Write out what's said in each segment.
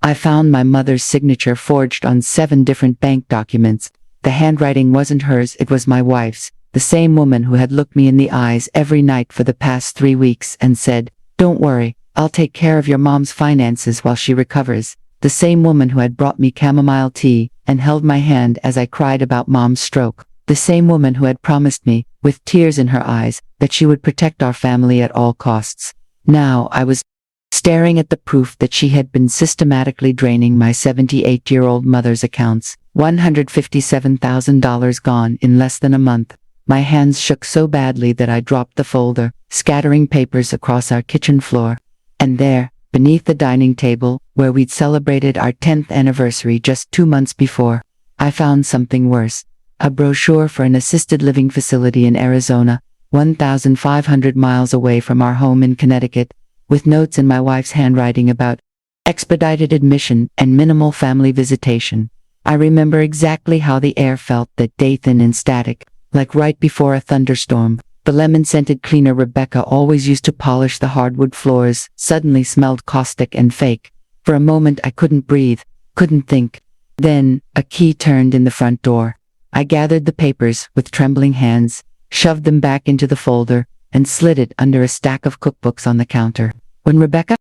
I found my mother's signature forged on 7 different bank documents. The handwriting wasn't hers, it was my wife's, the same woman who had looked me in the eyes every night for the past 3 weeks and said, "Don't worry, I'll take care of your mom's finances while she recovers." The same woman who had brought me chamomile tea and held my hand as I cried about mom's stroke. The same woman who had promised me, with tears in her eyes, that she would protect our family at all costs. Now I was staring at the proof that she had been systematically draining my 78-year-old mother's accounts. $157,000 gone in less than a month. My hands shook so badly that I dropped the folder, scattering papers across our kitchen floor. And there, beneath the dining table, where we'd celebrated our 10th anniversary just 2 months before, I found something worse. A brochure for an assisted living facility in Arizona, 1,500 miles away from our home in Connecticut, with notes in my wife's handwriting about expedited admission and minimal family visitation. I remember exactly how the air felt that day, thin and static, like right before a thunderstorm. The lemon-scented cleaner Rebecca always used to polish the hardwood floors suddenly smelled caustic and fake. For a moment I couldn't breathe, couldn't think. Then, a key turned in the front door. I gathered the papers with trembling hands, shoved them back into the folder, and slid it under a stack of cookbooks on the counter. When Rebecca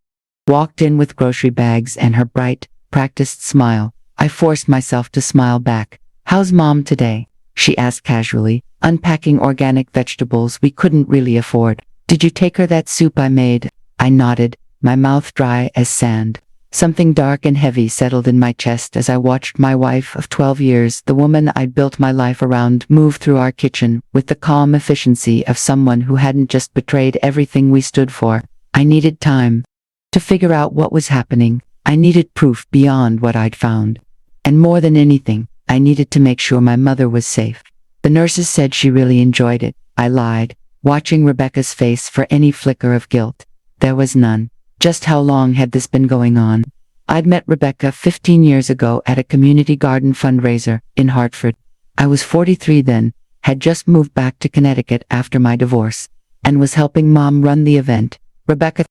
walked in with grocery bags and her bright, practiced smile, I forced myself to smile back. "How's Mom today?" she asked casually, unpacking organic vegetables we couldn't really afford. "Did you take her that soup I made?" I nodded, my mouth dry as sand. Something dark and heavy settled in my chest as I watched my wife of 12 years, the woman I'd built my life around, move through our kitchen with the calm efficiency of someone who hadn't just betrayed everything we stood for. I needed time to figure out what was happening. I needed proof beyond what I'd found. And more than anything, I needed to make sure my mother was safe. The nurses said she really enjoyed it. I lied, watching Rebecca's face for any flicker of guilt. There was none. Just how long had this been going on? I'd met Rebecca 15 years ago at a community garden fundraiser in Hartford. I was 43 then, had just moved back to Connecticut after my divorce, and was helping Mom run the event. Rebecca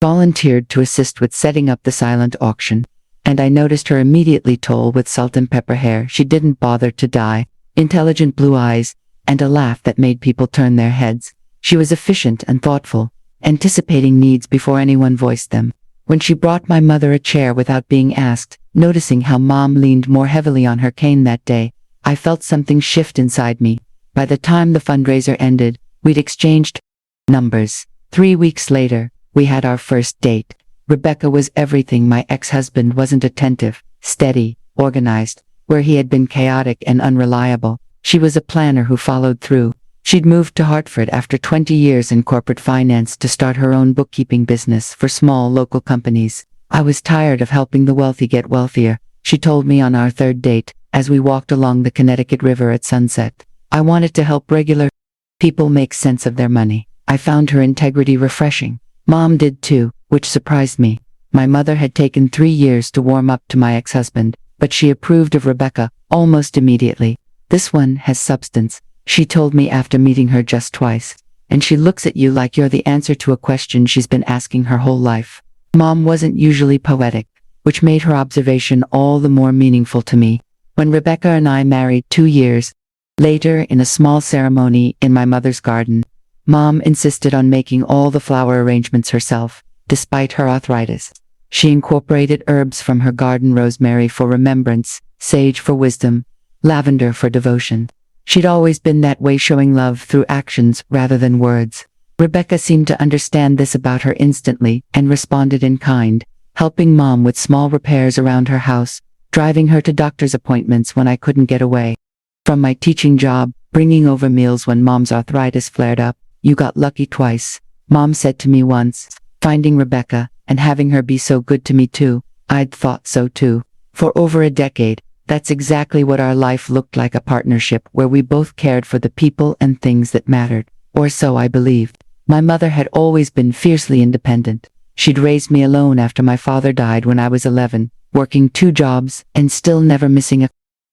volunteered to assist with setting up the silent auction, and I noticed her immediately tall with salt and pepper hair she didn't bother to dye, intelligent blue eyes, and a laugh that made people turn their heads. She was efficient and thoughtful, anticipating needs before anyone voiced them. When she brought my mother a chair without being asked, noticing how Mom leaned more heavily on her cane that day, I felt something shift inside me. By the time the fundraiser ended, we'd exchanged numbers. 3 weeks later, we had our first date. Rebecca was everything my ex-husband wasn't: attentive, steady, organized. Where he had been chaotic and unreliable, she was a planner who followed through. She'd moved to Hartford after 20 years in corporate finance to start her own bookkeeping business for small local companies. "I was tired of helping the wealthy get wealthier," she told me on our third date, as we walked along the Connecticut River at sunset. "I wanted to help regular people make sense of their money." I found her integrity refreshing. Mom did too, which surprised me. My mother had taken 3 years to warm up to my ex-husband, but she approved of Rebecca almost immediately. "This one has substance," she told me after meeting her just twice. "And she looks at you like you're the answer to a question she's been asking her whole life." Mom wasn't usually poetic, which made her observation all the more meaningful to me. When Rebecca and I married 2 years later in a small ceremony in my mother's garden, Mom insisted on making all the flower arrangements herself, despite her arthritis. She incorporated herbs from her garden: rosemary for remembrance, sage for wisdom, lavender for devotion. She'd always been that way, showing love through actions rather than words. Rebecca seemed to understand this about her instantly and responded in kind, helping Mom with small repairs around her house, driving her to doctor's appointments when I couldn't get away from my teaching job, bringing over meals when Mom's arthritis flared up. "You got lucky twice," Mom said to me once. Finding Rebecca and having her be so good to me too. I'd thought so too. For over a decade, that's exactly what our life looked like: a partnership where we both cared for the people and things that mattered. Or so I believed. My mother had always been fiercely independent. She'd raised me alone after my father died when I was 11, working 2 jobs and still never missing a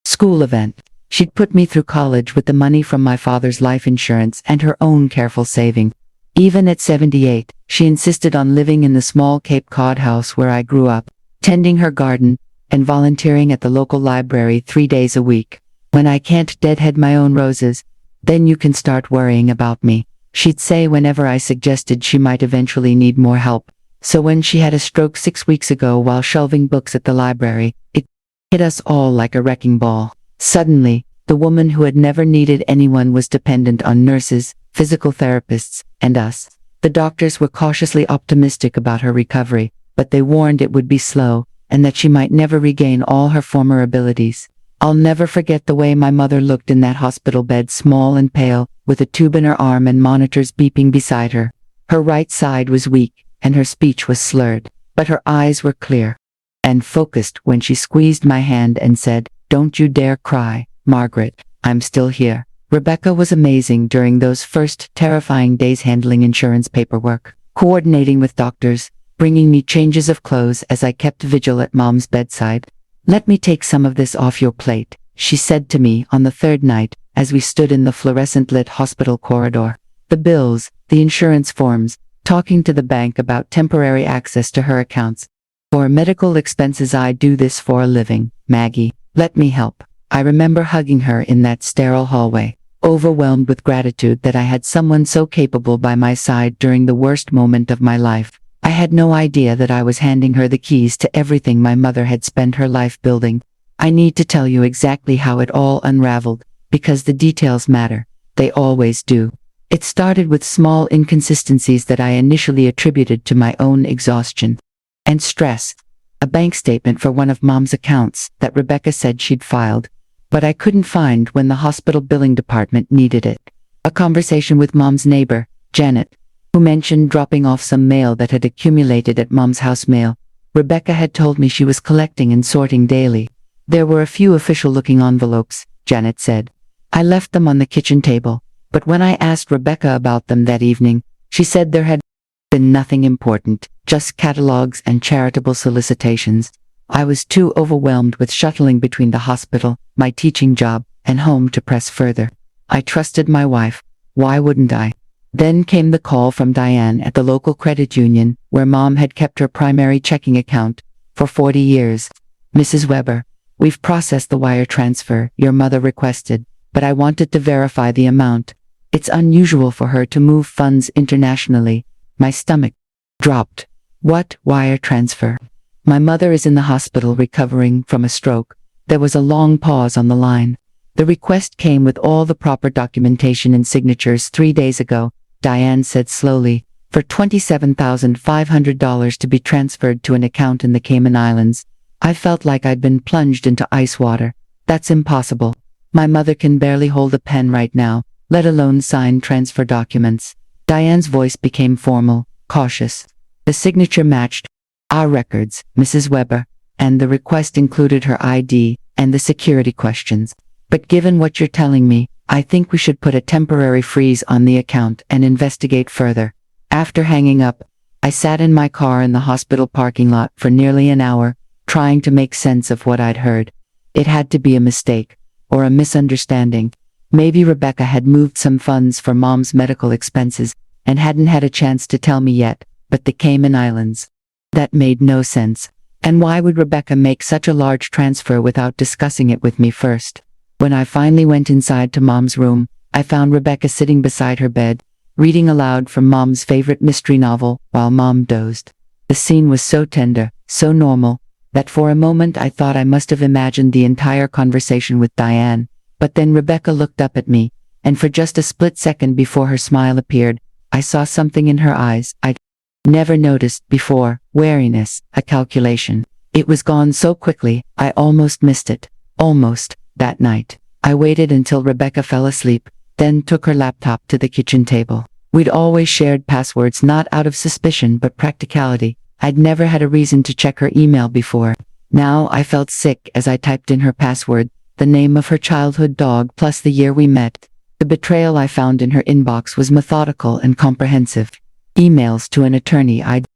school event. She'd put me through college with the money from my father's life insurance and her own careful saving. Even at 78, she insisted on living in the small Cape Cod house where I grew up, tending her garden, and volunteering at the local library 3 days a week. When I can't deadhead my own roses, then you can start worrying about me, she'd say whenever I suggested she might eventually need more help. So when she had a stroke 6 weeks ago while shelving books at the library, it hit us all like a wrecking ball. Suddenly, the woman who had never needed anyone was dependent on nurses, physical therapists, and us. The doctors were cautiously optimistic about her recovery, but they warned it would be slow, and that she might never regain all her former abilities. I'll never forget the way my mother looked in that hospital bed, small and pale, with a tube in her arm and monitors beeping beside her. Her right side was weak, and her speech was slurred, but her eyes were clear and focused when she squeezed my hand and said, "Don't you dare cry, Margaret, I'm still here." Rebecca was amazing during those first terrifying days, handling insurance paperwork, coordinating with doctors, bringing me changes of clothes as I kept vigil at Mom's bedside. "Let me take some of this off your plate," she said to me on the third night as we stood in the fluorescent-lit hospital corridor. The bills, the insurance forms, talking to the bank about temporary access to her accounts. "For medical expenses I do this for a living, Maggie. Let me help." I remember hugging her in that sterile hallway, overwhelmed with gratitude that I had someone so capable by my side during the worst moment of my life. I had no idea that I was handing her the keys to everything my mother had spent her life building. I need to tell you exactly how it all unraveled, because the details matter. They always do. It started with small inconsistencies that I initially attributed to my own exhaustion and stress. A bank statement for one of Mom's accounts that Rebecca said she'd filed, but I couldn't find when the hospital billing department needed it. A conversation with Mom's neighbor, Janet, who mentioned dropping off some mail that had accumulated at Mom's house mail. Rebecca had told me she was collecting and sorting daily. There were a few official-looking envelopes, Janet said. I left them on the kitchen table, but when I asked Rebecca about them that evening, she said there had been nothing important, just catalogs and charitable solicitations. I was too overwhelmed with shuttling between the hospital, my teaching job, and home to press further. I trusted my wife. Why wouldn't I? Then came the call from Diane at the local credit union, where Mom had kept her primary checking account for 40 years. "Mrs. Weber, we've processed the wire transfer your mother requested, but I wanted to verify the amount. It's unusual for her to move funds internationally." My stomach dropped. "What wire transfer?" "My mother is in the hospital recovering from a stroke." There was a long pause on the line. "The request came with all the proper documentation and signatures 3 days ago," Diane said slowly, "for $27,500 to be transferred to an account in the Cayman Islands." I felt like I'd been plunged into ice water. "That's impossible. My mother can barely hold a pen right now, let alone sign transfer documents." Diane's voice became formal, cautious. The signature matched our records, Mrs. Weber, and the request included her ID and the security questions. "But given what you're telling me, I think we should put a temporary freeze on the account and investigate further." After hanging up, I sat in my car in the hospital parking lot for nearly an hour, trying to make sense of what I'd heard. It had to be a mistake, or a misunderstanding. Maybe Rebecca had moved some funds for Mom's medical expenses and hadn't had a chance to tell me yet, but the Cayman Islands. That made no sense. And why would Rebecca make such a large transfer without discussing it with me first? When I finally went inside to Mom's room, I found Rebecca sitting beside her bed, reading aloud from Mom's favorite mystery novel while Mom dozed. The scene was so tender, so normal, that for a moment I thought I must have imagined the entire conversation with Diane. But then Rebecca looked up at me, and for just a split second before her smile appeared, I saw something in her eyes I'd never noticed before: wariness, a calculation. It was gone so quickly, I almost missed it. Almost. That night, I waited until Rebecca fell asleep, then took her laptop to the kitchen table. We'd always shared passwords, not out of suspicion but practicality. I'd never had a reason to check her email before. Now I felt sick as I typed in her password, the name of her childhood dog plus the year we met. The betrayal I found in her inbox was methodical and comprehensive. Emails to an attorney I'd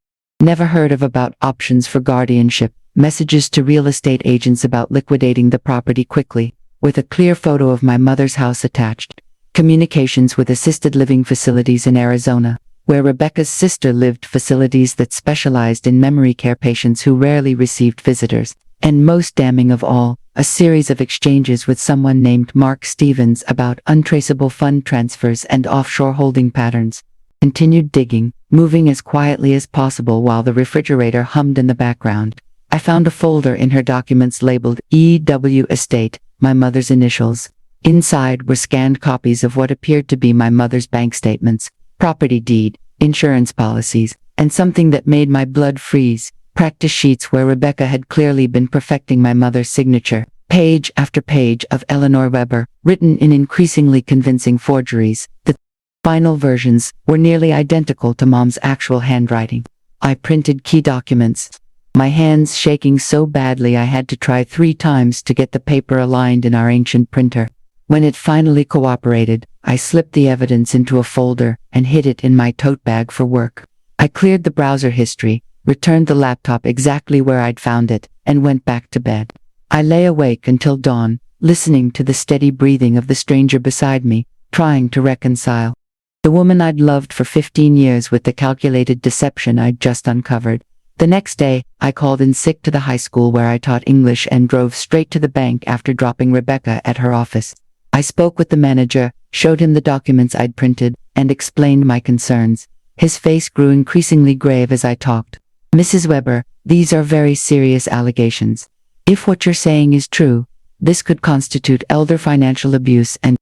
never heard of about options for guardianship, messages to real estate agents about liquidating the property quickly, with a clear photo of my mother's house attached, communications with assisted living facilities in Arizona, where Rebecca's sister lived, facilities that specialized in memory care patients who rarely received visitors, and most damning of all, a series of exchanges with someone named Mark Stevens about untraceable fund transfers and offshore holding patterns. Continued digging, moving as quietly as possible while the refrigerator hummed in the background. I found a folder in her documents labeled E.W. Estate, my mother's initials. Inside were scanned copies of what appeared to be my mother's bank statements, property deed, insurance policies, and something that made my blood freeze, practice sheets where Rebecca had clearly been perfecting my mother's signature, page after page of Eleanor Weber, written in increasingly convincing forgeries. The final versions were nearly identical to Mom's actual handwriting. I printed key documents, my hands shaking so badly I had to try 3 times to get the paper aligned in our ancient printer. When it finally cooperated, I slipped the evidence into a folder and hid it in my tote bag for work. I cleared the browser history, returned the laptop exactly where I'd found it, and went back to bed. I lay awake until dawn, listening to the steady breathing of the stranger beside me, trying to reconcile the woman I'd loved for 15 years with the calculated deception I'd just uncovered. The next day, I called in sick to the high school where I taught English and drove straight to the bank after dropping Rebecca at her office. I spoke with the manager, showed him the documents I'd printed, and explained my concerns. His face grew increasingly grave as I talked. Mrs. Weber, these are very serious allegations. If what you're saying is true, this could constitute elder financial abuse and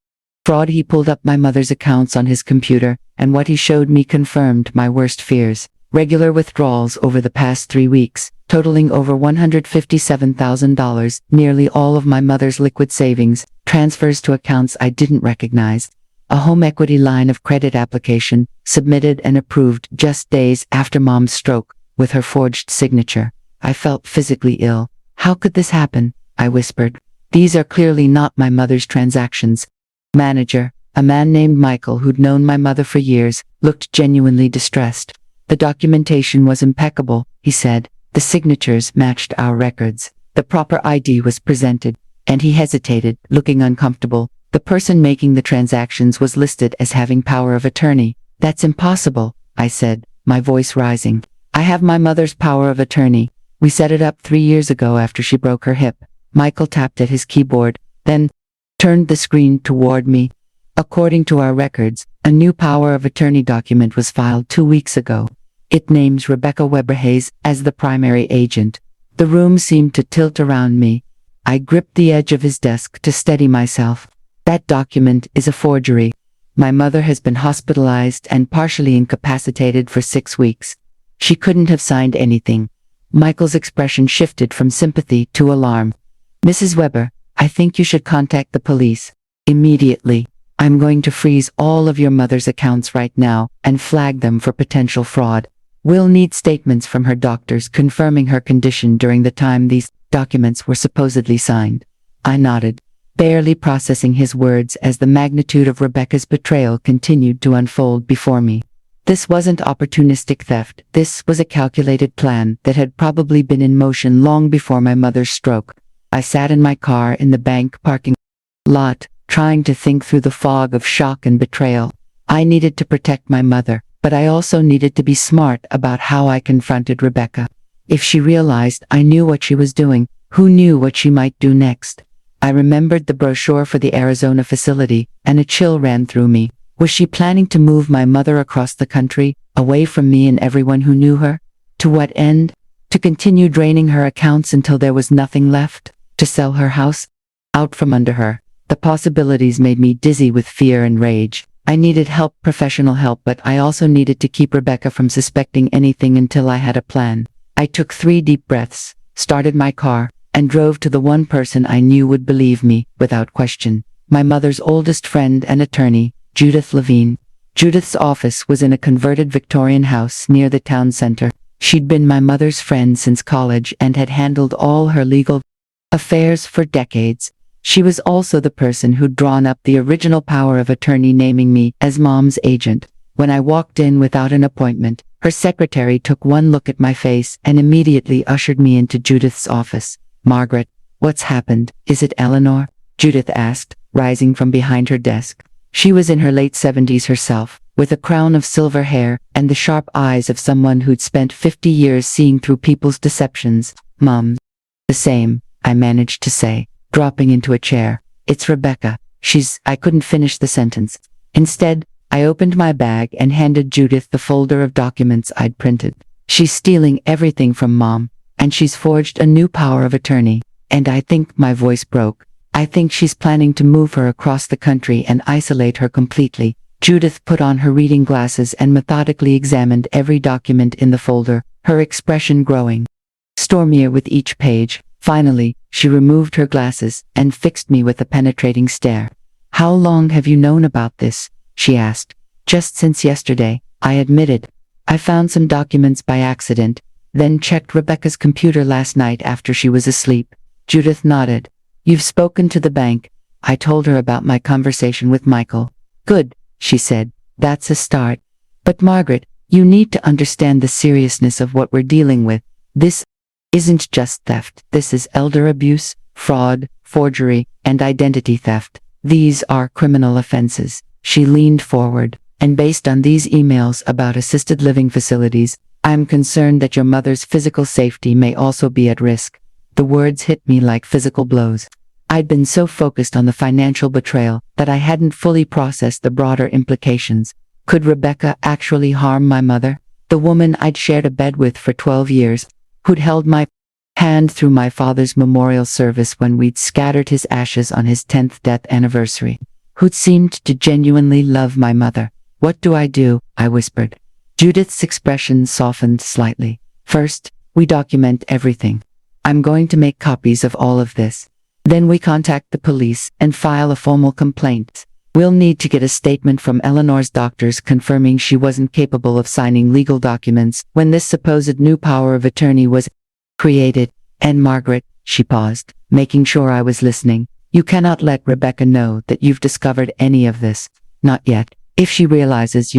fraud. He pulled up my mother's accounts on his computer, and what he showed me confirmed my worst fears. Regular withdrawals over the past 3 weeks, totaling over $157,000, nearly all of my mother's liquid savings, transfers to accounts I didn't recognize. A home equity line of credit application, submitted and approved just days after Mom's stroke, with her forged signature. I felt physically ill. How could this happen? I whispered. These are clearly not my mother's transactions. Manager, a man named Michael who'd known my mother for years, looked genuinely distressed. The documentation was impeccable, he said. The signatures matched our records. The proper ID was presented, and he hesitated, looking uncomfortable. The person making the transactions was listed as having power of attorney. That's impossible, I said, my voice rising. I have my mother's power of attorney. We set it up 3 years ago after she broke her hip. Michael tapped at his keyboard, then turned the screen toward me. According to our records, a new power of attorney document was filed 2 weeks ago. It names Rebecca Weber Hayes as the primary agent. The room seemed to tilt around me. I gripped the edge of his desk to steady myself. That document is a forgery. My mother has been hospitalized and partially incapacitated for 6 weeks. She couldn't have signed anything. Michael's expression shifted from sympathy to alarm. Mrs. Weber, I think you should contact the police. Immediately. I'm going to freeze all of your mother's accounts right now and flag them for potential fraud. We'll need statements from her doctors confirming her condition during the time these documents were supposedly signed. I nodded, barely processing his words as the magnitude of Rebecca's betrayal continued to unfold before me. This wasn't opportunistic theft. This was a calculated plan that had probably been in motion long before my mother's stroke. I sat in my car in the bank parking lot, trying to think through the fog of shock and betrayal. I needed to protect my mother, but I also needed to be smart about how I confronted Rebecca. If she realized I knew what she was doing, who knew what she might do next? I remembered the brochure for the Arizona facility, and a chill ran through me. Was she planning to move my mother across the country, away from me and everyone who knew her? To what end? To continue draining her accounts until there was nothing left? To sell her house? Out from under her. The possibilities made me dizzy with fear and rage. I needed help, professional help, but I also needed to keep Rebecca from suspecting anything until I had a plan. I took 3 deep breaths, started my car, and drove to the one person I knew would believe me, without question. My mother's oldest friend and attorney, Judith Levine. Judith's office was in a converted Victorian house near the town center. She'd been my mother's friend since college and had handled all her legal affairs for decades. She was also the person who'd drawn up the original power of attorney naming me as Mom's agent. When I walked in without an appointment, her secretary took one look at my face and immediately ushered me into Judith's office. Margaret, what's happened? Is it Eleanor? Judith asked, rising from behind her desk. She was in her late 70s herself, with a crown of silver hair and the sharp eyes of someone who'd spent 50 years seeing through people's deceptions. Mom. The same, I managed to say, dropping into a chair. It's Rebecca. I couldn't finish the sentence. Instead, I opened my bag and handed Judith the folder of documents I'd printed. She's stealing everything from Mom, and she's forged a new power of attorney. And I think my voice broke. I think she's planning to move her across the country and isolate her completely. Judith put on her reading glasses and methodically examined every document in the folder, her expression growing stormier with each page. Finally, she removed her glasses and fixed me with a penetrating stare. How long have you known about this? She asked. Just since yesterday, I admitted. I found some documents by accident, then checked Rebecca's computer last night after she was asleep. Judith nodded. You've spoken to the bank. I told her about my conversation with Michael. Good, she said. That's a start. But Margaret, you need to understand the seriousness of what we're dealing with. This isn't just theft. This is elder abuse, fraud, forgery, and identity theft. These are criminal offenses. She leaned forward. And based on these emails about assisted living facilities, I'm concerned that your mother's physical safety may also be at risk. The words hit me like physical blows. I'd been so focused on the financial betrayal that I hadn't fully processed the broader implications. Could Rebecca actually harm my mother? The woman I'd shared a bed with for 12 years, who'd held my hand through my father's memorial service when we'd scattered his ashes on his 10th death anniversary, who'd seemed to genuinely love my mother. What do? I whispered. Judith's expression softened slightly. First, we document everything. I'm going to make copies of all of this. Then we contact the police and file a formal complaint. We'll need to get a statement from Eleanor's doctors confirming she wasn't capable of signing legal documents when this supposed new power of attorney was created. And Margaret, she paused, making sure I was listening, you cannot let Rebecca know that you've discovered any of this. Not yet. If she realizes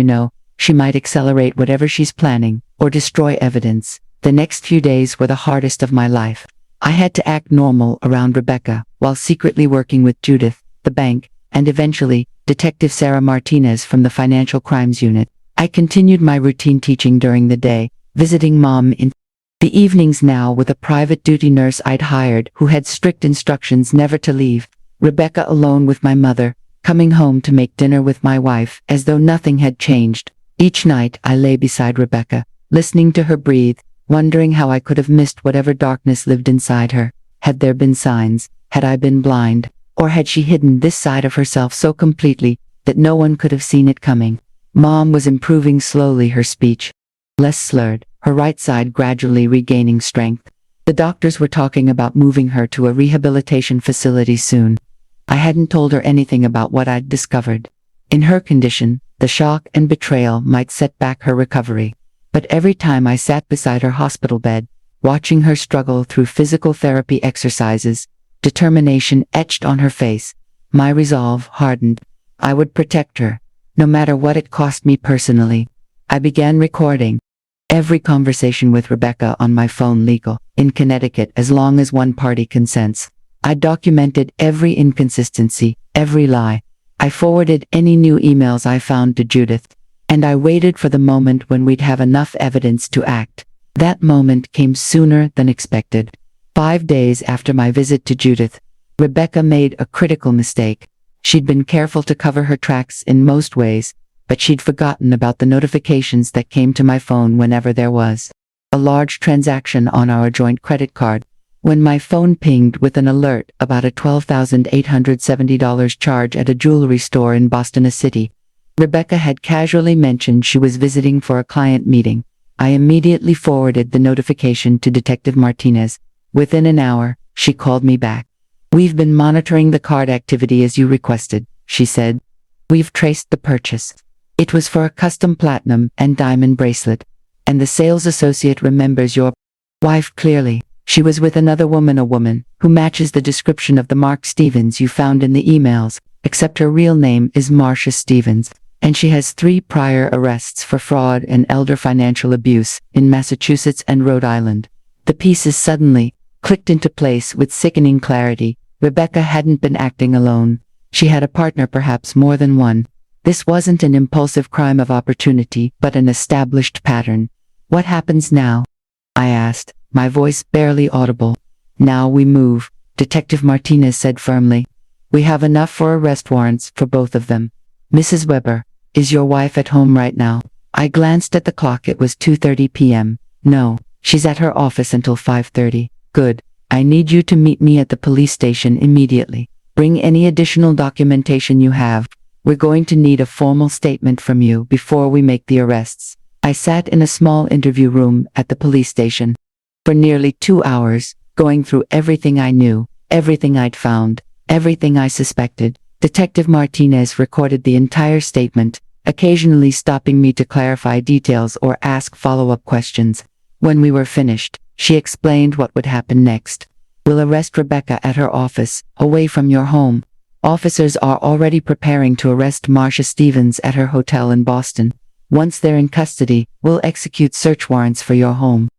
she might accelerate whatever she's planning, or destroy evidence. The next few days were the hardest of my life. I had to act normal around Rebecca, while secretly working with Judith, the bank, and eventually, Detective Sarah Martinez from the Financial Crimes Unit. I continued my routine teaching during the day, visiting Mom in the evenings now with a private duty nurse I'd hired who had strict instructions never to leave. Rebecca alone with my mother, coming home to make dinner with my wife, as though nothing had changed. Each night I lay beside Rebecca, listening to her breathe, wondering how I could have missed whatever darkness lived inside her. Had there been signs? Had I been blind? Or had she hidden this side of herself so completely that no one could have seen it coming? Mom was improving slowly, her speech less slurred, her right side gradually regaining strength. The doctors were talking about moving her to a rehabilitation facility soon. I hadn't told her anything about what I'd discovered. In her condition, the shock and betrayal might set back her recovery. But every time I sat beside her hospital bed, watching her struggle through physical therapy exercises, determination etched on her face, my resolve hardened. I would protect her, no matter what it cost me personally. I began recording every conversation with Rebecca on my phone legal, in Connecticut as long as one party consents. I documented every inconsistency, every lie. I forwarded any new emails I found to Judith. And I waited for the moment when we'd have enough evidence to act. That moment came sooner than expected. 5 days after my visit to Judith, Rebecca made a critical mistake. She'd been careful to cover her tracks in most ways, but she'd forgotten about the notifications that came to my phone whenever there was a large transaction on our joint credit card. When my phone pinged with an alert about a $12,870 charge at a jewelry store in Boston City, Rebecca had casually mentioned she was visiting for a client meeting. I immediately forwarded the notification to Detective Martinez. Within an hour, she called me back. We've been monitoring the card activity as you requested, she said. We've traced the purchase. It was for a custom platinum and diamond bracelet, and the sales associate remembers your wife clearly. She was with another woman, a woman who matches the description of the Mark Stevens you found in the emails, except her real name is Marcia Stevens, and she has 3 prior arrests for fraud and elder financial abuse in Massachusetts and Rhode Island. The pieces suddenly clicked into place with sickening clarity. Rebecca hadn't been acting alone. She had a partner, perhaps more than one. This wasn't an impulsive crime of opportunity, but an established pattern. What happens now? I asked, my voice barely audible. Now we move, Detective Martinez said firmly. We have enough for arrest warrants for both of them. Mrs. Weber, is your wife at home right now? I glanced at the clock. It was 2:30 p.m. No, she's at her office until 5:30. Good. I need you to meet me at the police station immediately. Bring any additional documentation you have. We're going to need a formal statement from you before we make the arrests. I sat in a small interview room at the police station for nearly 2 hours, going through everything I knew, everything I'd found, everything I suspected. Detective Martinez recorded the entire statement, occasionally stopping me to clarify details or ask follow-up questions. When we were finished, she explained what would happen next. We'll arrest Rebecca at her office, away from your home. Officers are already preparing to arrest Marcia Stevens at her hotel in Boston. Once they're in custody, we'll execute search warrants for your home,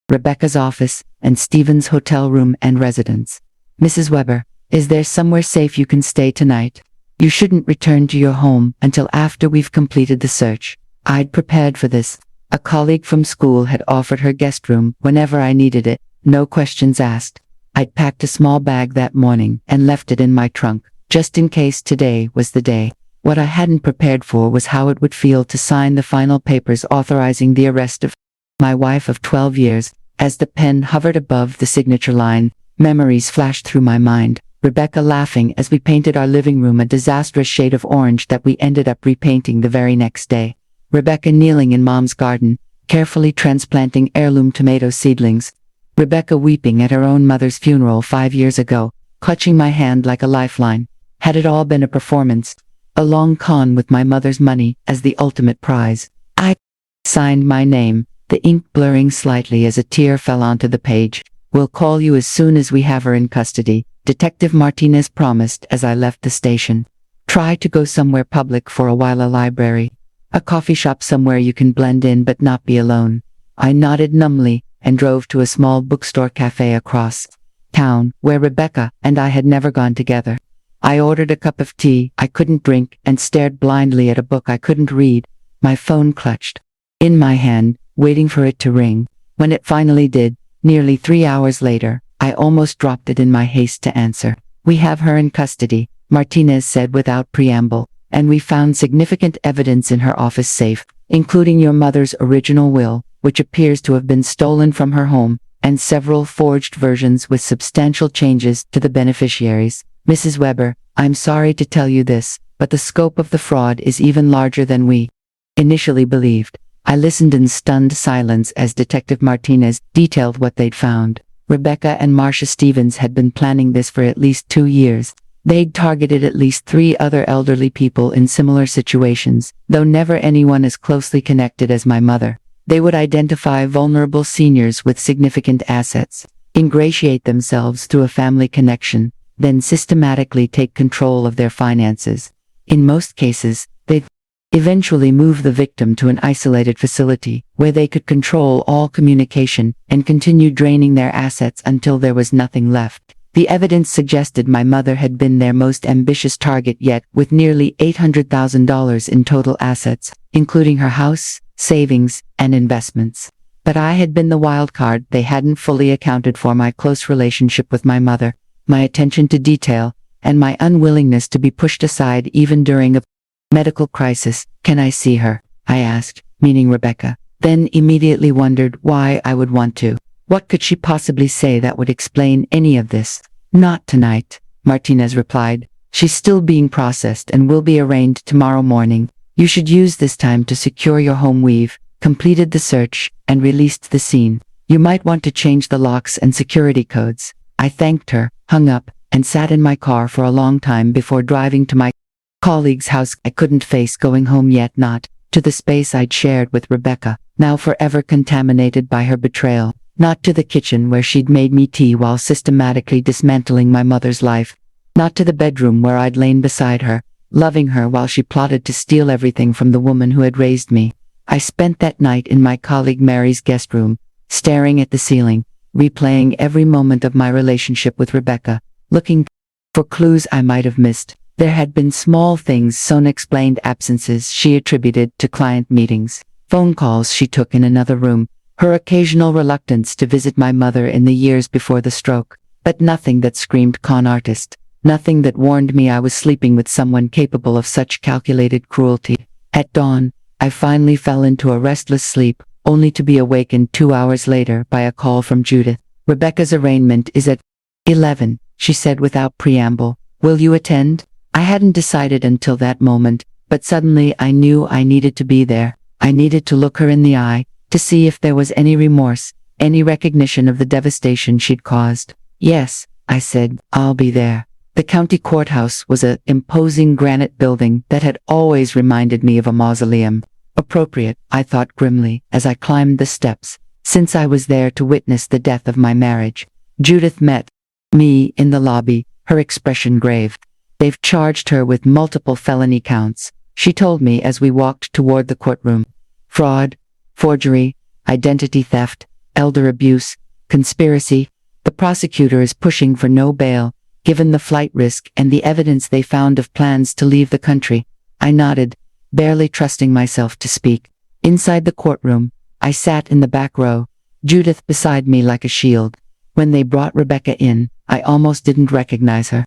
Rebecca's office, and Stevens' hotel room and residence. Mrs. Weber, is there somewhere safe you can stay tonight? You shouldn't return to your home until after we've completed the search. I'd prepared for this. A colleague from school had offered her guest room whenever I needed it, no questions asked. I'd packed a small bag that morning and left it in my trunk, just in case today was the day. What I hadn't prepared for was how it would feel to sign the final papers authorizing the arrest of my wife of 12 years. As the pen hovered above the signature line, memories flashed through my mind. Rebecca laughing as we painted our living room a disastrous shade of orange that we ended up repainting the very next day. Rebecca kneeling in Mom's garden, carefully transplanting heirloom tomato seedlings. Rebecca weeping at her own mother's funeral 5 years ago, clutching my hand like a lifeline. Had it all been a performance? A long con with my mother's money as the ultimate prize. I signed my name, the ink blurring slightly as a tear fell onto the page. We'll call you as soon as we have her in custody, Detective Martinez promised as I left the station. Try to go somewhere public for a while, a library. A coffee shop somewhere you can blend in but not be alone. I nodded numbly and drove to a small bookstore cafe across town, where Rebecca and I had never gone together. I ordered a cup of tea I couldn't drink and stared blindly at a book I couldn't read, my phone clutched in my hand, waiting for it to ring. When it finally did, nearly 3 hours later, I almost dropped it in my haste to answer. We have her in custody, Martinez said without preamble, and we found significant evidence in her office safe, including your mother's original will, which appears to have been stolen from her home, and several forged versions with substantial changes to the beneficiaries. Mrs. Weber, I'm sorry to tell you this, but the scope of the fraud is even larger than we initially believed. I listened in stunned silence as Detective Martinez detailed what they'd found. Rebecca and Marcia Stevens had been planning this for at least 2 years. They'd targeted at least 3 other elderly people in similar situations, though never anyone as closely connected as my mother. They would identify vulnerable seniors with significant assets, ingratiate themselves through a family connection, then systematically take control of their finances. In most cases, they'd eventually move the victim to an isolated facility, where they could control all communication and continue draining their assets until there was nothing left. The evidence suggested my mother had been their most ambitious target yet, with nearly $800,000 in total assets, including her house, savings, and investments. But I had been the wild card. They hadn't fully accounted for my close relationship with my mother, my attention to detail, and my unwillingness to be pushed aside even during a medical crisis. Can I see her? I asked, meaning Rebecca, then immediately wondered why I would want to. What could she possibly say that would explain any of this? Not tonight, Martinez replied. She's still being processed and will be arraigned tomorrow morning. You should use this time to secure your home. We've completed the search and released the scene. You might want to change the locks and security codes. I thanked her, hung up, and sat in my car for a long time before driving to my colleague's house. I couldn't face going home yet, not to the space I'd shared with Rebecca, now forever contaminated by her betrayal. Not to the kitchen where she'd made me tea while systematically dismantling my mother's life. Not to the bedroom where I'd lain beside her, loving her while she plotted to steal everything from the woman who had raised me. I spent that night in my colleague Mary's guest room, staring at the ceiling, replaying every moment of my relationship with Rebecca, looking for clues I might have missed. There had been small things, some explained absences she attributed to client meetings, phone calls she took in another room, her occasional reluctance to visit my mother in the years before the stroke, but nothing that screamed con artist, nothing that warned me I was sleeping with someone capable of such calculated cruelty. At dawn, I finally fell into a restless sleep, only to be awakened 2 hours later by a call from Judith. Rebecca's arraignment is at 11, she said without preamble. Will you attend? I hadn't decided until that moment, but suddenly I knew I needed to be there. I needed to look her in the eye, to see if there was any remorse, any recognition of the devastation she'd caused. Yes, I said, I'll be there. The county courthouse was an imposing granite building that had always reminded me of a mausoleum. Appropriate, I thought grimly, as I climbed the steps, since I was there to witness the death of my marriage. Judith met me in the lobby, her expression grave. They've charged her with multiple felony counts, she told me as we walked toward the courtroom. Fraud, forgery, identity theft, elder abuse, conspiracy. The prosecutor is pushing for no bail, given the flight risk and the evidence they found of plans to leave the country. I nodded, barely trusting myself to speak. Inside the courtroom, I sat in the back row, Judith beside me like a shield. When they brought Rebecca in, I almost didn't recognize her.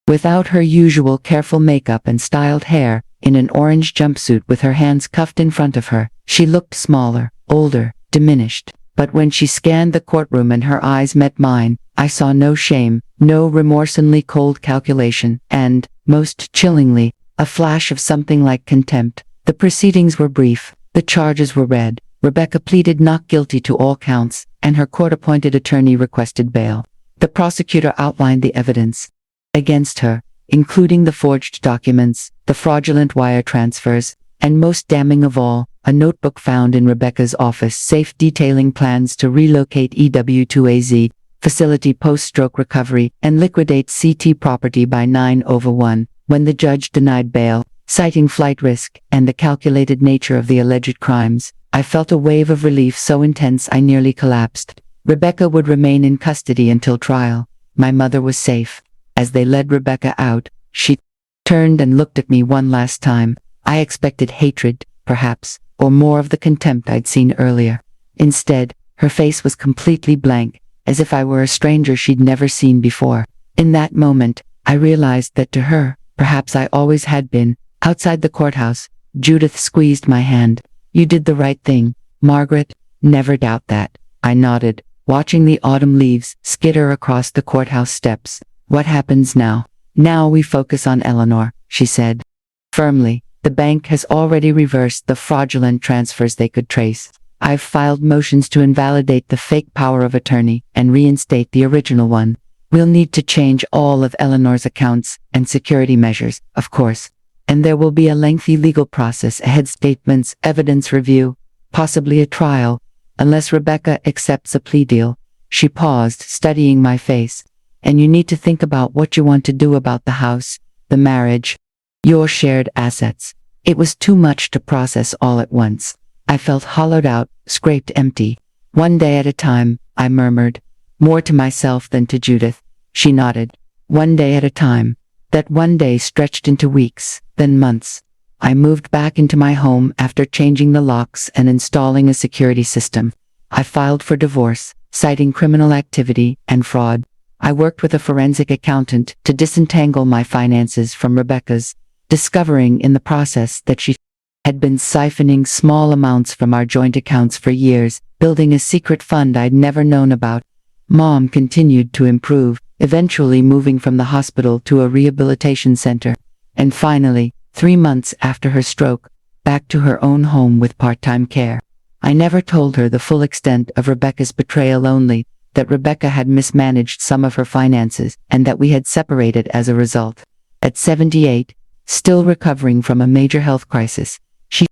Without her usual careful makeup and styled hair, in an orange jumpsuit with her hands cuffed in front of her, she looked smaller, older, diminished. But when she scanned the courtroom and her eyes met mine, I saw no shame, no remorselessly cold calculation, and, most chillingly, a flash of something like contempt. The proceedings were brief, the charges were read. Rebecca pleaded not guilty to all counts, and her court-appointed attorney requested bail. The prosecutor outlined the evidence against her, including the forged documents, the fraudulent wire transfers, and most damning of all, a notebook found in Rebecca's office safe detailing plans to relocate EW2AZ facility post-stroke recovery and liquidate CT property by 9/1. When the judge denied bail, citing flight risk and the calculated nature of the alleged crimes, I felt a wave of relief so intense I nearly collapsed. Rebecca would remain in custody until trial. My mother was safe. As they led Rebecca out, she turned and looked at me one last time. I expected hatred, perhaps, or more of the contempt I'd seen earlier. Instead, her face was completely blank, as if I were a stranger she'd never seen before. In that moment, I realized that to her, perhaps I always had been. Outside the courthouse, Judith squeezed my hand. You did the right thing, Margaret. Never doubt that. I nodded, watching the autumn leaves skitter across the courthouse steps. What happens now? Now we focus on Eleanor, she said firmly. The bank has already reversed the fraudulent transfers they could trace. I've filed motions to invalidate the fake power of attorney and reinstate the original one. We'll need to change all of Eleanor's accounts and security measures, of course. And there will be a lengthy legal process ahead, statements, evidence review, possibly a trial, unless Rebecca accepts a plea deal. She paused, studying my face. And you need to think about what you want to do about the house, the marriage, your shared assets. It was too much to process all at once. I felt hollowed out, scraped empty. One day at a time, I murmured, more to myself than to Judith. She nodded. One day at a time. That one day stretched into weeks, then months. I moved back into my home after changing the locks and installing a security system. I filed for divorce, citing criminal activity and fraud. I worked with a forensic accountant to disentangle my finances from Rebecca's, discovering in the process that she had been siphoning small amounts from our joint accounts for years, building a secret fund I'd never known about. Mom continued to improve, eventually moving from the hospital to a rehabilitation center. And finally, 3 months after her stroke, back to her own home with part-time care. I never told her the full extent of Rebecca's betrayal, only that Rebecca had mismanaged some of her finances and that we had separated as a result. At 78, still recovering from a major health crisis, she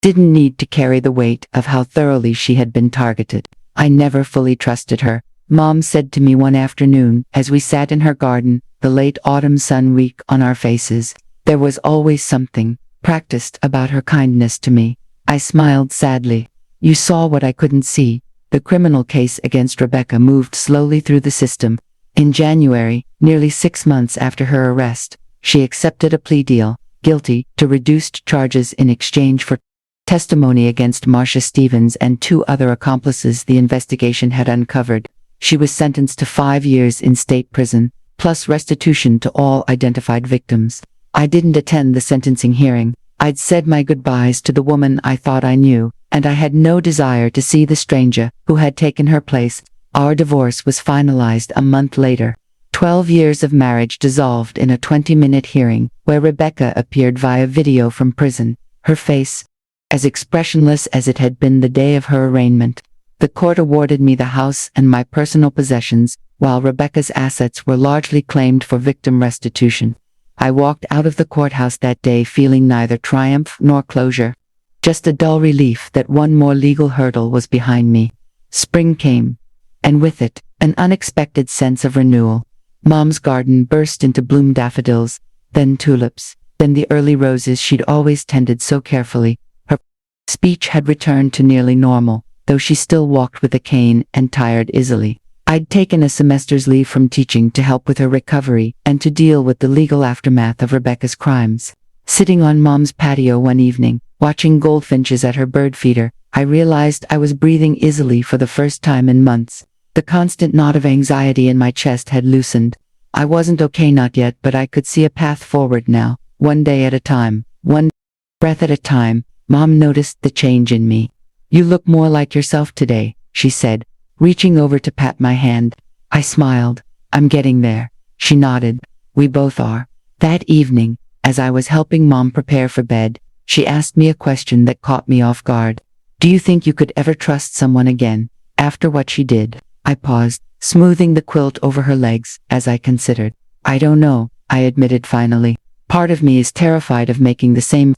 didn't need to carry the weight of how thoroughly she had been targeted. I never fully trusted her. Mom said to me one afternoon as we sat in her garden, the late autumn sun weak on our faces. There was always something practiced about her kindness to me. I smiled sadly. You saw what I couldn't see. The criminal case against Rebecca moved slowly through the system. In January, nearly 6 months after her arrest, She accepted a plea deal, guilty, to reduced charges in exchange for testimony against Marcia Stevens and 2 other accomplices the investigation had uncovered. She was sentenced to 5 years in state prison, plus restitution to all identified victims. I didn't attend the sentencing hearing. I'd said my goodbyes to the woman I thought I knew, and I had no desire to see the stranger who had taken her place. Our divorce was finalized a month later. 12 years of marriage dissolved in a 20-minute hearing, where Rebecca appeared via video from prison, her face as expressionless as it had been the day of her arraignment. The court awarded me the house and my personal possessions, while Rebecca's assets were largely claimed for victim restitution. I walked out of the courthouse that day feeling neither triumph nor closure, just a dull relief that one more legal hurdle was behind me. Spring came, and with it, an unexpected sense of renewal. Mom's garden burst into bloom, daffodils, then tulips, then the early roses she'd always tended so carefully. Her speech had returned to nearly normal, though she still walked with a cane and tired easily. I'd taken a semester's leave from teaching to help with her recovery and to deal with the legal aftermath of Rebecca's crimes. Sitting on Mom's patio one evening, watching goldfinches at her bird feeder, I realized I was breathing easily for the first time in months. The constant knot of anxiety in my chest had loosened. I wasn't okay, not yet, but I could see a path forward now, one day at a time, one breath at a time. Mom noticed the change in me. "You look more like yourself today," she said, reaching over to pat my hand. I smiled. "I'm getting there." She nodded. "We both are." That evening, as I was helping Mom prepare for bed, she asked me a question that caught me off guard. "Do you think you could ever trust someone again, after what she did?" I paused, smoothing the quilt over her legs, as I considered. "I don't know," I admitted finally. "Part of me is terrified of making the same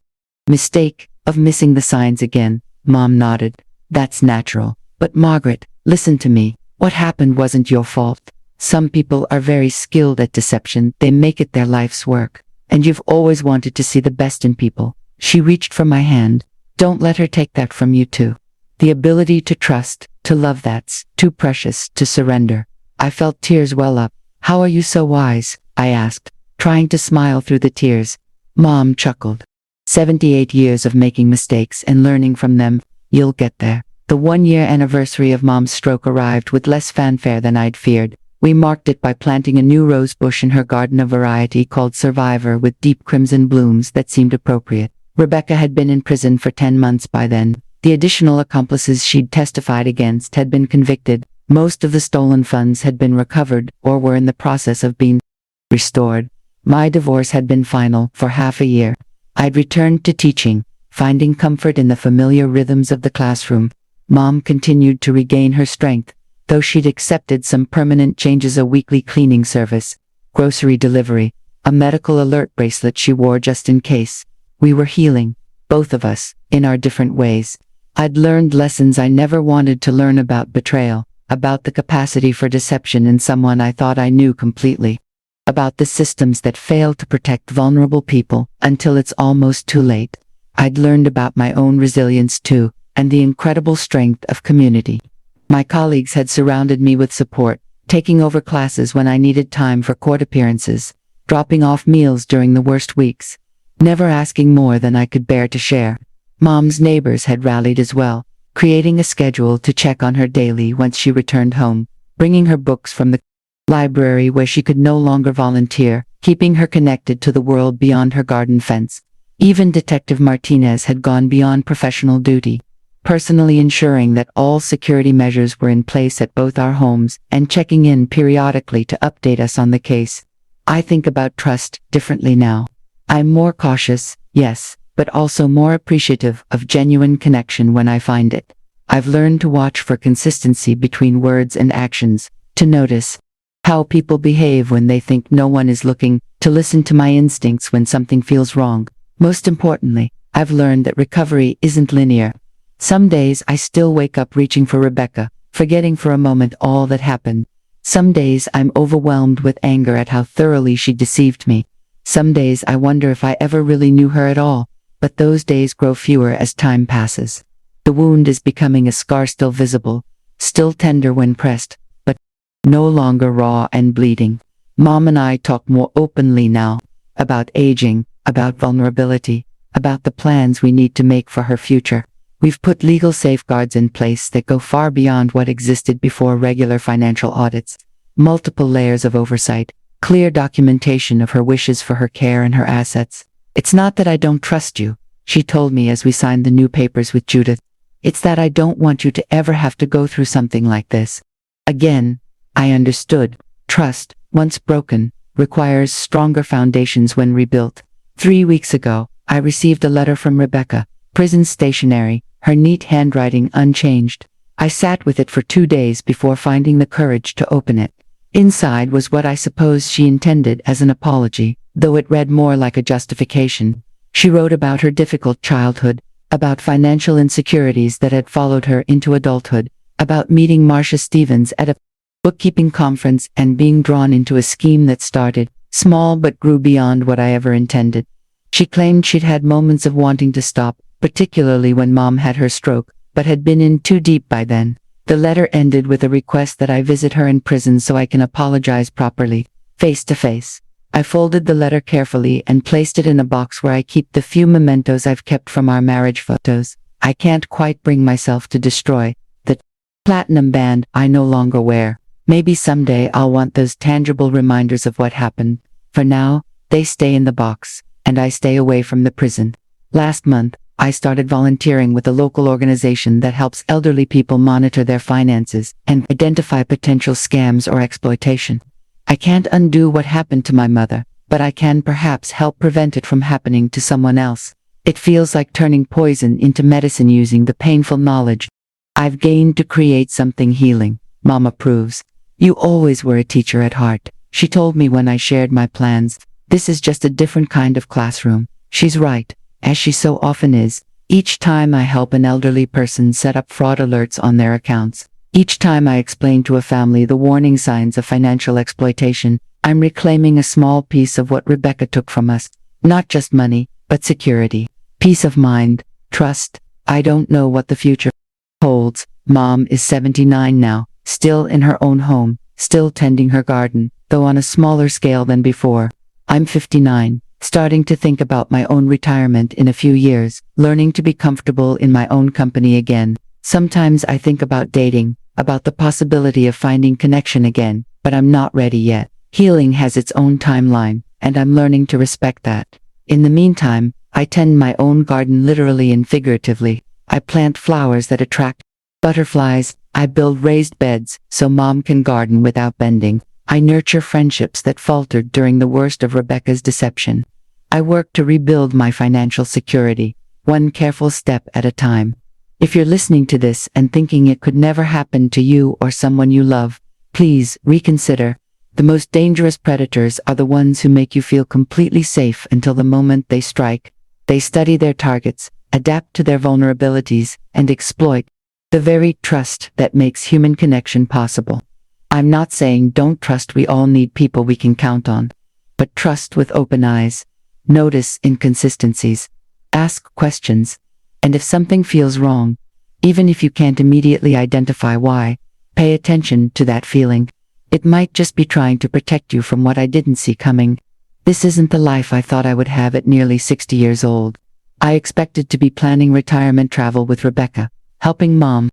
mistake, of missing the signs again." Mom nodded. "That's natural. But Margaret, listen to me. What happened wasn't your fault. Some people are very skilled at deception. They make it their life's work. And you've always wanted to see the best in people." She reached for my hand. "Don't let her take that from you too. The ability to trust, to love, that's too precious to surrender." I felt tears well up. "How are you so wise?" I asked, trying to smile through the tears. Mom chuckled. 78 years of making mistakes and learning from them. You'll get there." The 1-year anniversary of Mom's stroke arrived with less fanfare than I'd feared. We marked it by planting a new rose bush in her garden, of variety called Survivor, with deep crimson blooms that seemed appropriate. Rebecca had been in prison for 10 months by then. The additional accomplices she'd testified against had been convicted. Most of the stolen funds had been recovered or were in the process of being restored. My divorce had been final for half a year. I'd returned to teaching, finding comfort in the familiar rhythms of the classroom. Mom continued to regain her strength, though she'd accepted some permanent changes: a weekly cleaning service, grocery delivery, a medical alert bracelet she wore just in case. We were healing, both of us, in our different ways. I'd learned lessons I never wanted to learn about betrayal, about the capacity for deception in someone I thought I knew completely, about the systems that fail to protect vulnerable people until it's almost too late. I'd learned about my own resilience too, and the incredible strength of community. My colleagues had surrounded me with support, taking over classes when I needed time for court appearances, dropping off meals during the worst weeks, never asking more than I could bear to share. Mom's neighbors had rallied as well, creating a schedule to check on her daily once she returned home, bringing her books from the library where she could no longer volunteer, keeping her connected to the world beyond her garden fence. Even Detective Martinez had gone beyond professional duty, personally ensuring that all security measures were in place at both our homes and checking in periodically to update us on the case. I think about trust differently now. I'm more cautious, yes, but also more appreciative of genuine connection when I find it. I've learned to watch for consistency between words and actions, to notice how people behave when they think no one is looking, to listen to my instincts when something feels wrong. Most importantly, I've learned that recovery isn't linear. Some days I still wake up reaching for Rebecca, forgetting for a moment all that happened. Some days I'm overwhelmed with anger at how thoroughly she deceived me. Some days I wonder if I ever really knew her at all, but those days grow fewer as time passes. The wound is becoming a scar, still visible, still tender when pressed, but no longer raw and bleeding. Mom and I talk more openly now. about aging, about vulnerability, about the plans we need to make for her future. We've put legal safeguards in place that go far beyond what existed before regular financial audits. Multiple layers of oversight, clear documentation of her wishes for her care and her assets. It's not that I don't trust you, she told me as we signed the new papers with Judith. It's that I don't want you to ever have to go through something like this. Again, I understood. Trust, once broken, requires stronger foundations when rebuilt. 3 weeks ago, I received a letter from Rebecca, prison stationery, her neat handwriting unchanged. I sat with it for 2 days before finding the courage to open it. Inside was what I suppose she intended as an apology, though it read more like a justification. She wrote about her difficult childhood, about financial insecurities that had followed her into adulthood, about meeting Marcia Stevens at a bookkeeping conference and being drawn into a scheme that started small but grew beyond what I ever intended. She claimed she'd had moments of wanting to stop, particularly when Mom had her stroke, but had been in too deep by then. The letter ended with a request that I visit her in prison so I can apologize properly, face to face. I folded the letter carefully and placed it in a box where I keep the few mementos I've kept from our marriage photos. I can't quite bring myself to destroy the platinum band I no longer wear. Maybe someday I'll want those tangible reminders of what happened. For now, they stay in the box, and I stay away from the prison. Last month, I started volunteering with a local organization that helps elderly people monitor their finances and identify potential scams or exploitation. I can't undo what happened to my mother, but I can perhaps help prevent it from happening to someone else. It feels like turning poison into medicine using the painful knowledge I've gained to create something healing. Mom approves. You always were a teacher at heart, she told me when I shared my plans. This is just a different kind of classroom. She's right, as she so often is. Each time I help an elderly person set up fraud alerts on their accounts, each time I explain to a family the warning signs of financial exploitation, I'm reclaiming a small piece of what Rebecca took from us. Not just money, but security, peace of mind, trust. I don't know what the future holds. Mom is 79 now, still in her own home, still tending her garden, though on a smaller scale than before. I'm 59, starting to think about my own retirement in a few years, learning to be comfortable in my own company again. Sometimes I think about dating, about the possibility of finding connection again, but I'm not ready yet. Healing has its own timeline, and I'm learning to respect that. In the meantime, I tend my own garden literally and figuratively. I plant flowers that attract butterflies. I build raised beds so Mom can garden without bending. I nurture friendships that faltered during the worst of Rebecca's deception. I work to rebuild my financial security, one careful step at a time. If you're listening to this and thinking it could never happen to you or someone you love, please reconsider. The most dangerous predators are the ones who make you feel completely safe until the moment they strike. They study their targets, adapt to their vulnerabilities, and exploit the very trust that makes human connection possible. I'm not saying don't trust. We all need people we can count on. But trust with open eyes. Notice inconsistencies. Ask questions. And if something feels wrong, even if you can't immediately identify why, pay attention to that feeling. It might just be trying to protect you from what I didn't see coming. This isn't the life I thought I would have at nearly 60 years old. I expected to be planning retirement travel with Rebecca, helping Mom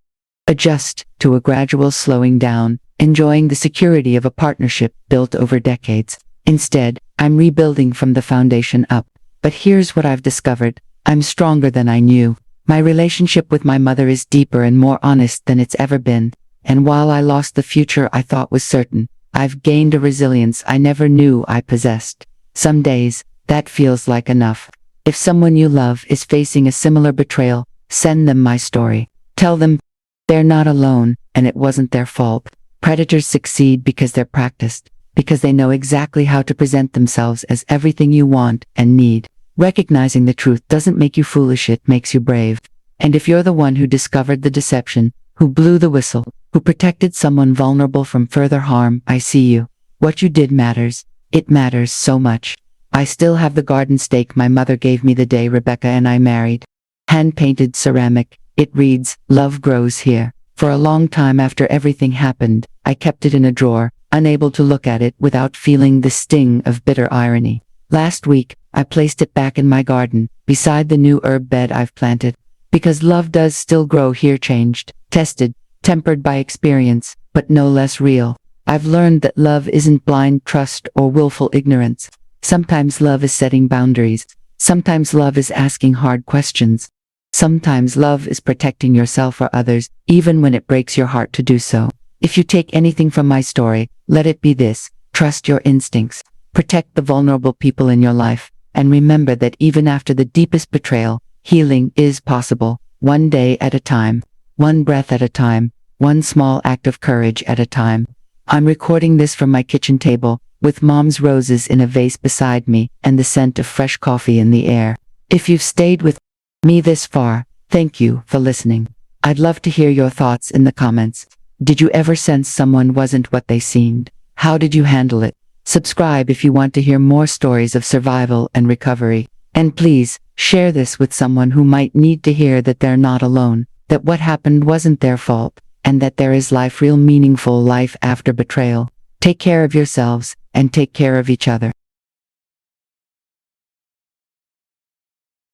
adjust to a gradual slowing down, enjoying the security of a partnership built over decades. Instead, I'm rebuilding from the foundation up. But here's what I've discovered. I'm stronger than I knew. My relationship with my mother is deeper and more honest than it's ever been. And while I lost the future I thought was certain, I've gained a resilience I never knew I possessed. Some days, that feels like enough. If someone you love is facing a similar betrayal, send them my story. Tell them they're not alone, and it wasn't their fault. Predators succeed because they're practiced, because they know exactly how to present themselves as everything you want and need. Recognizing the truth doesn't make you foolish, it makes you brave. And if you're the one who discovered the deception, who blew the whistle, who protected someone vulnerable from further harm, I see you. What you did matters. It matters so much. I still have the garden stake my mother gave me the day Rebecca and I married. Hand-painted ceramic. It reads, "Love grows here." For a long time after everything happened, I kept it in a drawer, unable to look at it without feeling the sting of bitter irony. Last week, I placed it back in my garden, beside the new herb bed I've planted. Because love does still grow here, changed, tested, tempered by experience, but no less real. I've learned that love isn't blind trust or willful ignorance. Sometimes love is setting boundaries. Sometimes love is asking hard questions. Sometimes love is protecting yourself or others, even when it breaks your heart to do so. If you take anything from my story, let it be this: trust your instincts, protect the vulnerable people in your life, and remember that even after the deepest betrayal, healing is possible, one day at a time, one breath at a time, one small act of courage at a time. I'm recording this from my kitchen table, with Mom's roses in a vase beside me and the scent of fresh coffee in the air. If you've stayed with me this far, thank you for listening. I'd love to hear your thoughts in the comments. Did you ever sense someone wasn't what they seemed? How did you handle it? Subscribe if you want to hear more stories of survival and recovery. And please, share this with someone who might need to hear that they're not alone, that what happened wasn't their fault, and that there is life, real meaningful life after betrayal. Take care of yourselves, and take care of each other.